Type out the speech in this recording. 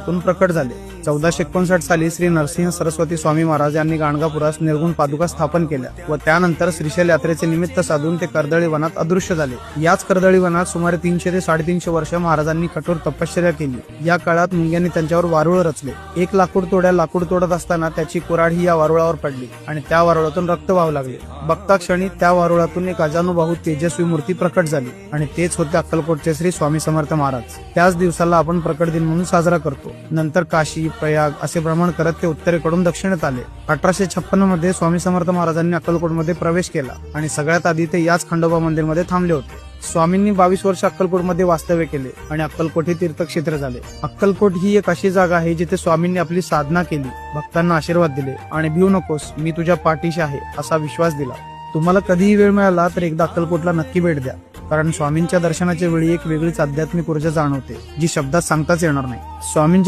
प्रकट झाले. 1459 साली श्री नरसिंह सरस्वती स्वामी महाराज यांनी गाणगापुरास निर्गुण पादुका स्थापन केल्या व त्यानंतर श्रीशैल यात्रेचे निमित्त साधून ते कर्दळी वनात अदृश्य झाले. याच कर्दळी वनात सुमारे 300 ते 350 वर्ष महाराजांनी कठोर तपश्चर्या केली. या काळात मुंग्यांनी त्यांच्यावर वारुळ रचले. एक लाकूड तोडत असताना त्याची कुऱ्हाड ही या वारुळावर पडली आणि त्या वारुळातून रक्त वाहू लागले. बघता क्षणी त्या वारुळातून एक अजानुबाहू तेजस्वी मूर्ती प्रकट झाली आणि तेच होते अक्कलकोटचे श्री स्वामी समर्थ महाराज. त्याच दिवसाला आपण प्रकट दिन म्हणून साजरा करतो. नंतर काशी, प्रयाग असे भ्रमण करत ते उत्तरेकडून दक्षिणेत आले. 1856 मध्ये स्वामी समर्थ महाराजांनी अक्कलकोटमध्ये प्रवेश केला आणि सगळ्यात आधी ते याच खंडोबा मंदिरमध्ये थांबले होते. स्वामींनी 22 वर्ष अक्कलकोटमध्ये वास्तव्य केले आणि अक्कलकोट हे तीर्थक्षेत्र झाले. अक्कलकोट ही एक अशी जागा आहे जिथे स्वामींनी आपली साधना केली, भक्तांना आशीर्वाद दिले आणि भिवू नकोस, मी तुझ्या पाठीशी आहे असा विश्वास दिला. तुम्हाला कधीही वेळ मिळाला तर एकदा अक्कलकोटला नक्की भेट द्या, कारण स्वामींच्या दर्शनाच्या वेळी एक वेगळीच आध्यात्मिक ऊर्जा जाणवते जी शब्दात सांगताच येणार नाही. स्वामींच्या